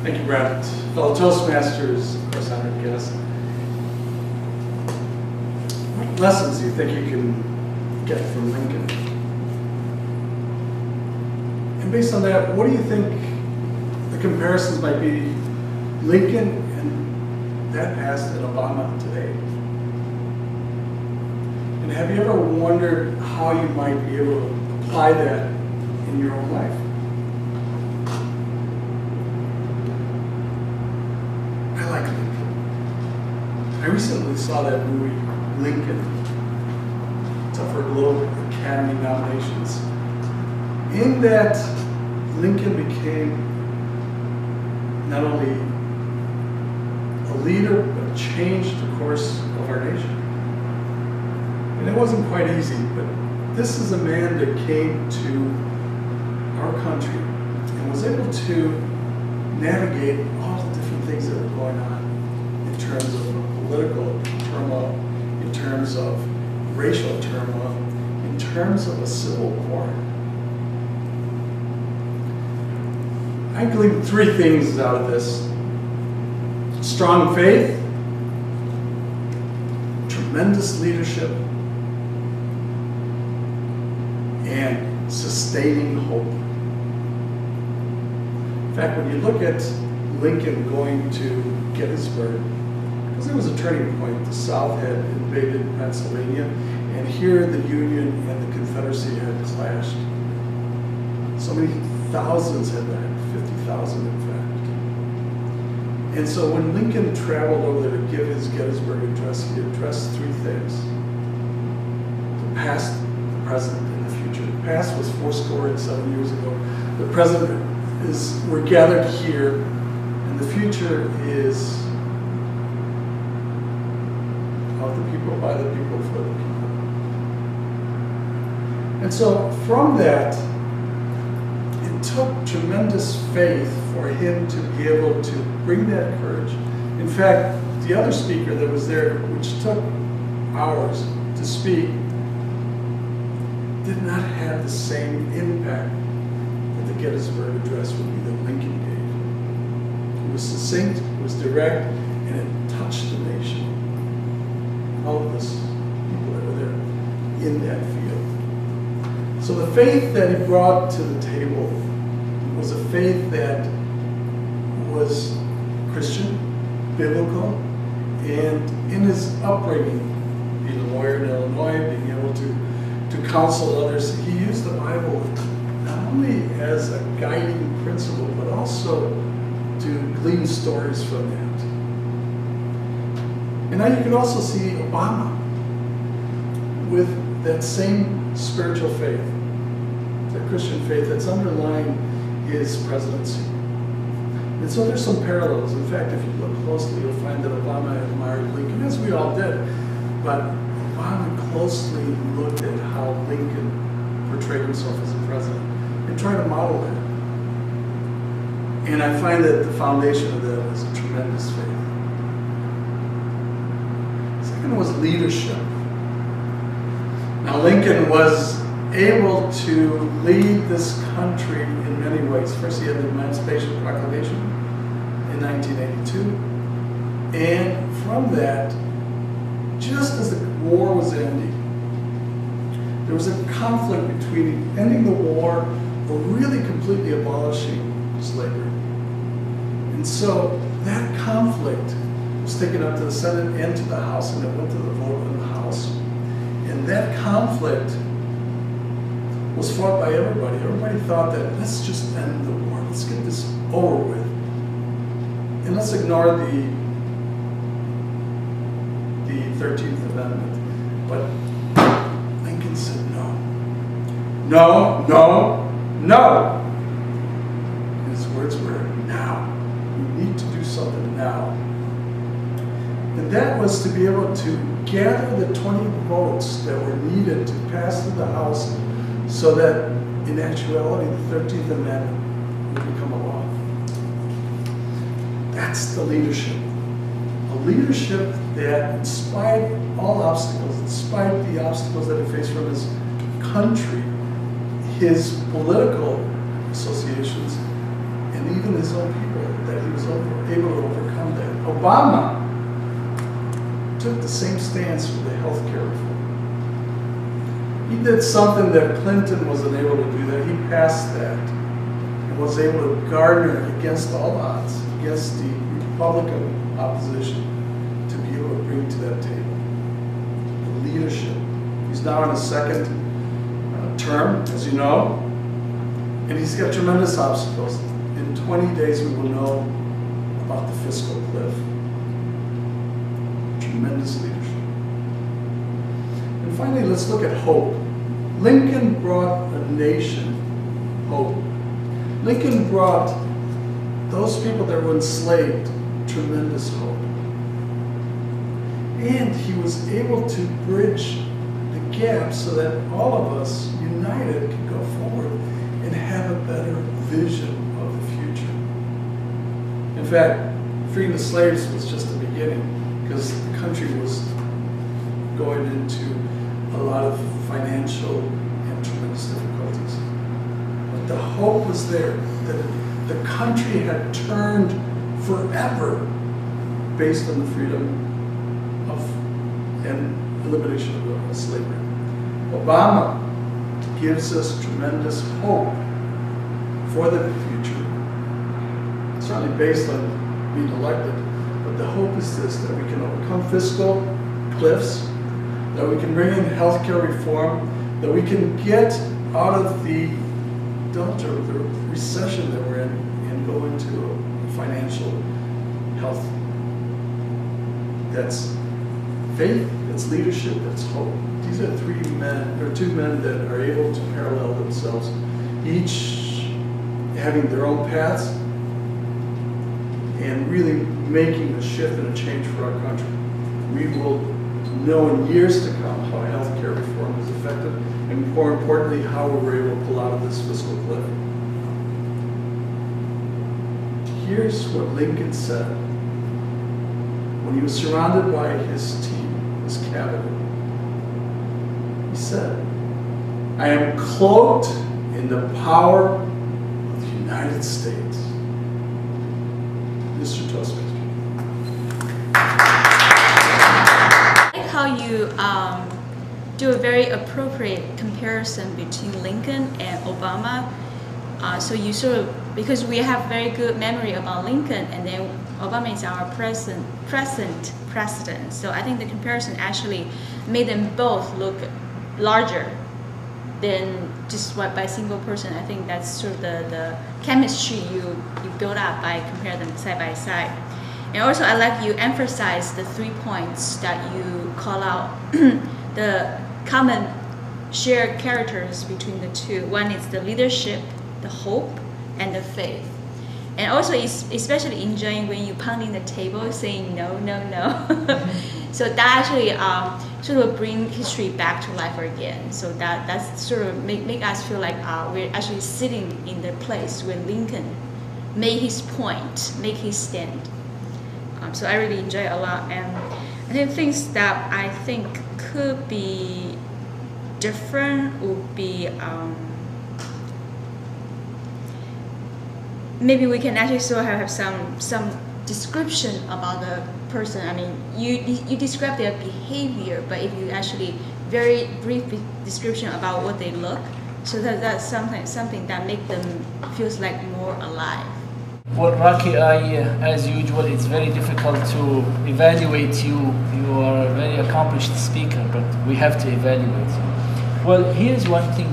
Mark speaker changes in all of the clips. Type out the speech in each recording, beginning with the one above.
Speaker 1: Thank you, Brent. Fellow Toastmasters, of course, honored guests. What lessons do you think you can get from Lincoln? And based on that, what do you think the comparisons might be Lincoln and that past and Obama today? And have you ever wondered how you might be able to apply that in your own life? I like Lincoln. I recently saw that movie, Lincoln. It's up for Globe Academy nominations. In that, Lincoln became not only a leader, but changed the course of our nation. And it wasn't quite easy, but this is a man that came to our country and was able to navigate all the different things that were going on in terms of political turmoil, in terms of racial turmoil, in terms of a civil war. I gleaned three things out of this: strong faith, tremendous leadership, and sustaining hope. In fact, when you look at Lincoln going to Gettysburg, because it was a turning point, the South had invaded Pennsylvania, and here the Union and the Confederacy had clashed. So many thousands had died, 50,000 in fact. And so when Lincoln traveled over there to give his Gettysburg address, he addressed three things: the past, the present, and the future. The past was 7 years ago. The present is we're gathered here, and the future is of the people, by the people, for the people. And so from that, it took tremendous faith for him to be able to bring that courage. In fact, the other speaker that was there, which took hours to speak, did not have the same impact that the Gettysburg Address would be that Lincoln gave. It was succinct, it was direct, and it touched the nation. All of us people that were there in that field. So the faith that he brought to the table was a faith that was Christian, biblical, and in his upbringing, being a lawyer in Illinois, being able to counsel others, he used the Bible not only as a guiding principle, but also to glean stories from that. And now you can also see Obama with that same spiritual faith, that Christian faith that's underlying his presidency. And so there's some parallels. In fact, if you look closely, you'll find that Obama admired Lincoln, as we all did. But Obama closely looked at how Lincoln portrayed himself as a president and tried to model that. And I find that the foundation of that is a tremendous faith. Second was leadership. Now, Lincoln was able to lead this country in many ways. First, he had the Emancipation Proclamation in 1982. And from that, just as the war was ending, there was a conflict between ending the war or really completely abolishing slavery. And so that conflict was taken up to the Senate and to the House, and it went to the vote in the House. And that conflict was fought by everybody. Everybody thought that let's just end the war, let's get this over with, and let's ignore the 13th Amendment. But Lincoln said no. No, no, no. His words were now. We need to do something now. And that was to be able to gather the 20 votes that were needed to pass through the House so that in actuality the 13th Amendment would become a law. That's the leadership. A leadership that, in spite of all obstacles, in spite of the obstacles that he faced from his country, his political associations, and even his own people that he was able to overcome that. Obama took the same stance with the health care reform. He did something that Clinton wasn't able to do, that he passed that and was able to garner against all odds, against the Republican opposition, to be able to bring to that table. The leadership. He's now in his second term, as you know, and he's got tremendous obstacles. In 20 days we will know about the fiscal cliff. Tremendous leadership. And finally, let's look at hope. Lincoln brought a nation hope. Lincoln brought those people that were enslaved tremendous hope. And he was able to bridge the gap so that all of us, united, could go forward and have a better vision of the future. In fact, freeing the slaves was just the beginning, because the country was going into a lot of financial and tremendous difficulties. But the hope was there, that the country had turned forever based on the freedom of and elimination of slavery. Obama gives us tremendous hope for the future. It's certainly based on being elected, but the hope is this, that we can overcome fiscal cliffs, that we can bring in healthcare reform, that we can get out of the doldrum, the recession that we're in, and go into a financial health. That's faith, that's leadership, that's hope. These are three men, or two men that are able to parallel themselves, each having their own paths and really making a shift and a change for our country. We will know in years to come how healthcare reform is effective, and more importantly, how we were able to pull out of this fiscal cliff. Here's what Lincoln said when he was surrounded by his team, his cabinet. He said, "I am cloaked in the power of the United States." Mr. Toastmaster.
Speaker 2: I like how you do a very appropriate comparison between Lincoln and Obama. So you sort of, because we have very good memory about Lincoln, and then Obama is our present president. So I think the comparison actually made them both look larger than just by a single person. I think that's sort of the chemistry you build up by comparing them side by side. And also I like you emphasize the 3 points that you call out, the common shared characters between the two. One is the leadership, the hope, and the faith. And also especially enjoying when you pounding the table saying no, no, no. So that actually sort of bring history back to life again. So that's sort of make us feel like we're actually sitting in the place where Lincoln made his point, make his stand. So I really enjoy it a lot. And I think things that I think could be different would be maybe we can actually sort of have some description about the person. I mean, you describe their behavior, but if you actually very brief description about what they look, so that's something that make them feels like more alive.
Speaker 3: Well, Rocky, as usual, it's very difficult to evaluate you. You are a very accomplished speaker, but we have to evaluate you. Well, here's one thing.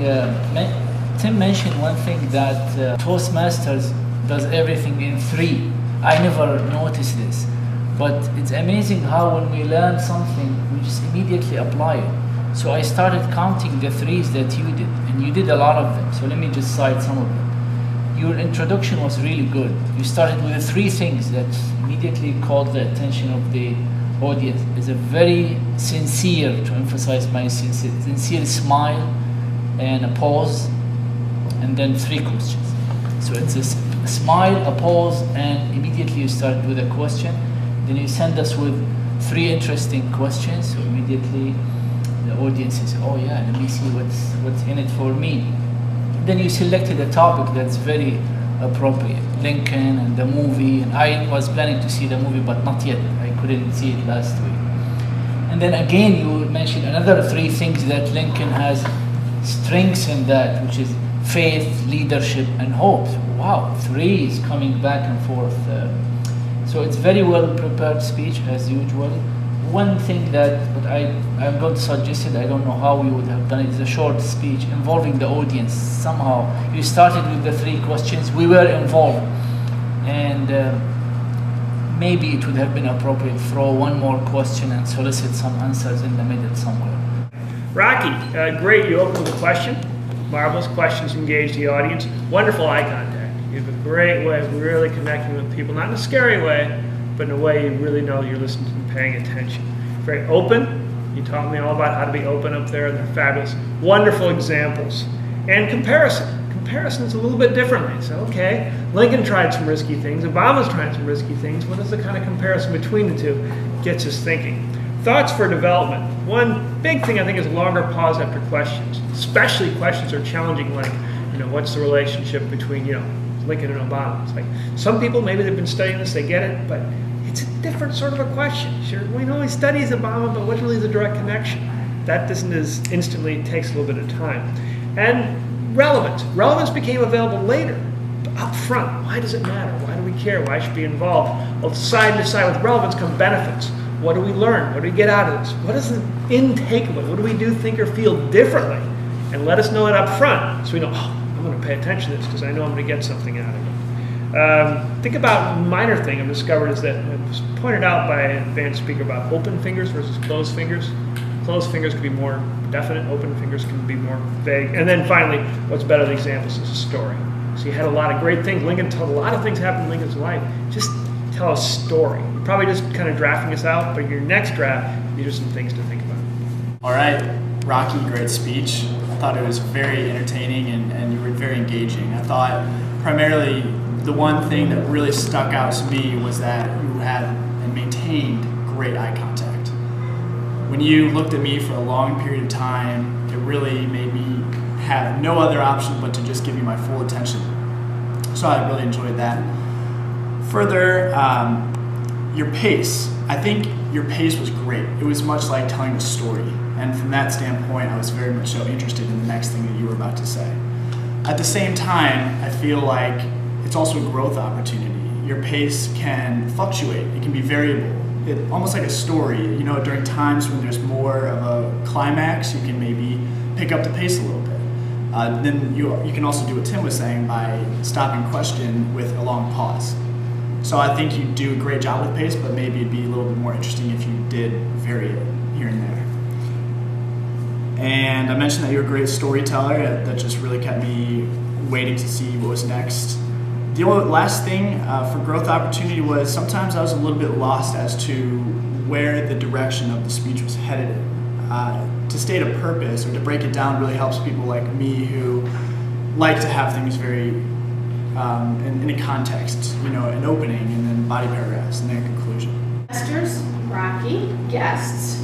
Speaker 3: Tim mentioned one thing, that Toastmasters does everything in 3. I never noticed this, but it's amazing how when we learn something, we just immediately apply it. So I started counting the 3s that you did, and you did a lot of them. So let me just cite some of them. Your introduction was really good. You started with the 3 things that immediately called the attention of the audience. It's a very sincere, to emphasize my sincere smile, and a pause, and then 3 questions. So it's a smile, a pause, and immediately you start with a question. Then you send us with 3 interesting questions. So immediately the audience says, "Oh yeah, let me see what's in it for me." Then you selected a topic that's very appropriate. Lincoln and the movie, and I was planning to see the movie, but not yet. I couldn't see it last week. And then again, you mentioned another 3 things that Lincoln has strengths in that, which is faith, leadership, and hope. Wow, 3 is coming back and forth. So it's very well prepared speech as usual. One thing that I'm going to suggest it, I don't know how we would have done it, is a short speech involving the audience somehow. You started with the 3 questions, we were involved, and maybe it would have been appropriate to throw one more question and solicit some answers in the middle somewhere.
Speaker 4: Rocky, great, you opened with a question. Marvelous questions, engage the audience. Wonderful eye contact. You have a great way of really connecting with people, not in a scary way, but in a way you really know you're listening and paying attention. Very open. You taught me all about how to be open up there, and they're fabulous. Wonderful examples. And comparison. Comparison is a little bit differently. So, okay, Lincoln tried some risky things, Obama's tried some risky things. What is the kind of comparison between the two? Gets us thinking. Thoughts for development. One big thing I think is longer pause after questions, especially questions are challenging, like, what's the relationship between, Lincoln and Obama? It's like, some people, maybe they've been studying this, they get it, but it's a different sort of a question. Sure, we know he studies Obama, but what's really the direct connection? That isn't as instantly, it takes a little bit of time. And relevance. Relevance became available later, but up front. Why does it matter? Why do we care? Why should we be involved? Well, side to side with relevance come benefits. What do we learn? What do we get out of this? What is the intake of it? What do we do, think, or feel differently? And let us know it up front so we know, I'm going to pay attention to this because I know I'm going to get something out of it. Think about a minor thing I've discovered is that it was pointed out by an advanced speaker about open fingers versus closed fingers. Closed fingers can be more definite, open fingers can be more vague. And then finally, what's better than examples is a story. So you had a lot of great things. Lincoln told a lot of things happened in Lincoln's life. Just tell a story. You're probably just kind of drafting this out, but your next draft, these are some things to think about.
Speaker 5: All right, Rocky, great speech. I thought it was very entertaining and you were very engaging. I thought primarily the one thing that really stuck out to me was that you had and maintained great eye contact. When you looked at me for a long period of time, it really made me have no other option but to just give you my full attention. So I really enjoyed that. Further, your pace. I think your pace was great. It was much like telling a story. And from that standpoint, I was very much so interested in the next thing that you were about to say. At the same time, I feel like it's also a growth opportunity. Your pace can fluctuate. It can be variable. Almost like a story. During times when there's more of a climax, you can maybe pick up the pace a little bit. Then you can also do what Tim was saying by stopping question with a long pause. So I think you do a great job with pace, but maybe it'd be a little bit more interesting if you did vary it here and there. And I mentioned that you're a great storyteller. That just really kept me waiting to see what was next. The only last thing for growth opportunity was sometimes I was a little bit lost as to where the direction of the speech was headed in. To state a purpose or to break it down really helps people like me who like to have things very in a context, an opening and then body paragraphs and then a conclusion.
Speaker 6: Investors, Rocky, guests,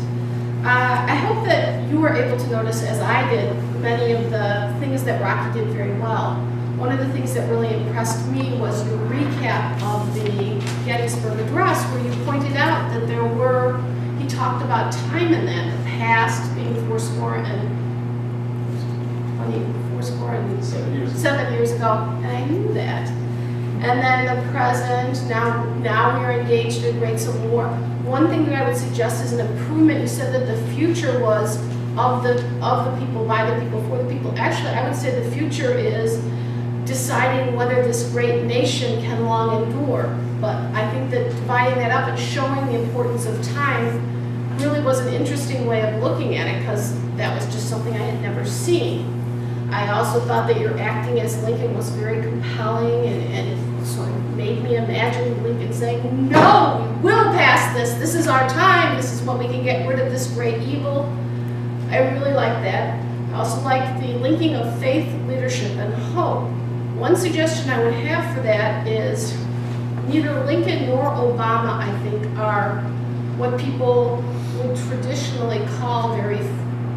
Speaker 6: I hope that you were able to notice, as I did, many of the things that Rocky did very well. One of the things that really impressed me was your recap of the Gettysburg Address, where you pointed out that he talked about time in that, the past being 7 years ago, and I knew that. And then the present, now we are engaged in a great civil war. One thing that I would suggest is an improvement. You said that the future was of the people, by the people, for the people. Actually, I would say the future is deciding whether this great nation can long endure. But I think that dividing that up and showing the importance of time really was an interesting way of looking at it, because that was just something I had never seen. I also thought that your acting as Lincoln was very compelling, and it sort of made me imagine Lincoln saying, no, we will pass this. This is our time. This is when we can get rid of this great evil. I really like that. I also like the linking of faith, leadership, and hope. One suggestion I would have for that is neither Lincoln nor Obama, I think, are what people would traditionally call very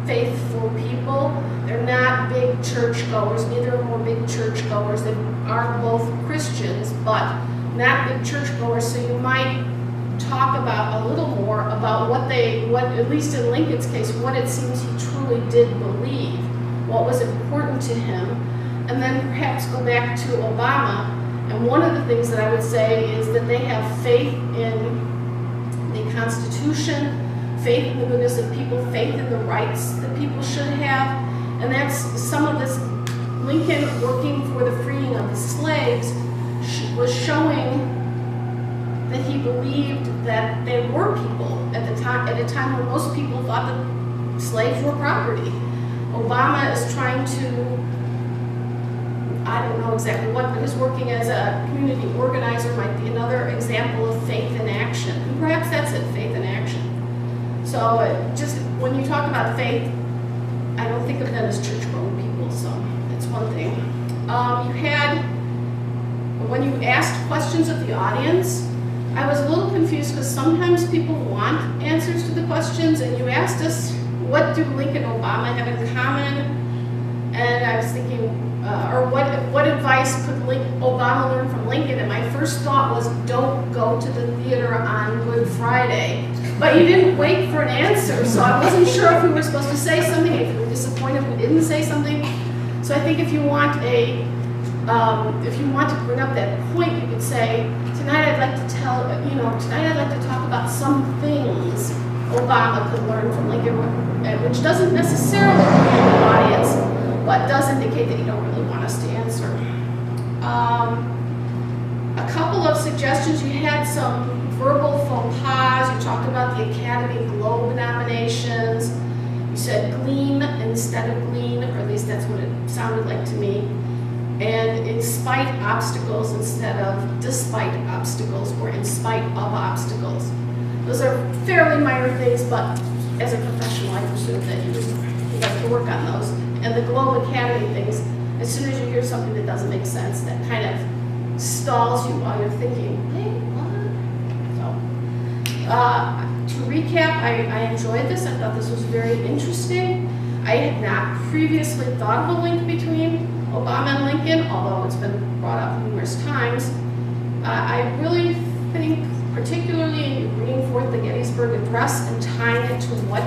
Speaker 6: faithful people. They're not big churchgoers. Neither of them were big churchgoers. They are both Christians, but not big churchgoers. So you might talk about a little more about what at least in Lincoln's case, what it seems he truly did believe, what was important to him, and then perhaps go back to Obama. And one of the things that I would say is that they have faith in the Constitution, faith in the goodness of people, faith in the rights that people should have. And that's some of this. Lincoln, working for the freeing of the slaves, was showing that he believed that they were people at a time when most people thought that slaves were property. Obama is trying to, I don't know exactly what, but his working as a community organizer might be another example of faith in action. And perhaps that's it, faith in action. So just when you talk about faith, I don't think of them as church-going people, so that's one thing. When you asked questions of the audience, I was a little confused because sometimes people want answers to the questions, and you asked us, what do Lincoln and Obama have in common? And I was thinking, or what advice could Obama learn from Lincoln? And my first thought was, don't go to the theater on Good Friday. But you didn't wait for an answer, so I wasn't sure if we were supposed to say something, if you were disappointed we didn't say something. So I think if you want to bring up that point, you could say, tonight I'd like to talk about some things Obama could learn from Lincoln, which doesn't necessarily be in the audience, but does indicate that you don't really want us to answer. A couple of suggestions. You had some verbal faux pas. You talked about the Academy Globe nominations. You said gleam instead of glean, or at least that's what it sounded like to me. And in spite obstacles instead of despite obstacles, or in spite of obstacles. Those are fairly minor things, but as a professional, I presume that you like to work on those. And the Globe Academy things, as soon as you hear something that doesn't make sense, that kind of stalls you while you're thinking, hey, what? So, to recap, I enjoyed this. I thought this was very interesting. I had not previously thought of a link between Obama and Lincoln, although it's been brought up numerous times. I really think, particularly in bringing forth the Gettysburg Address and tying it to what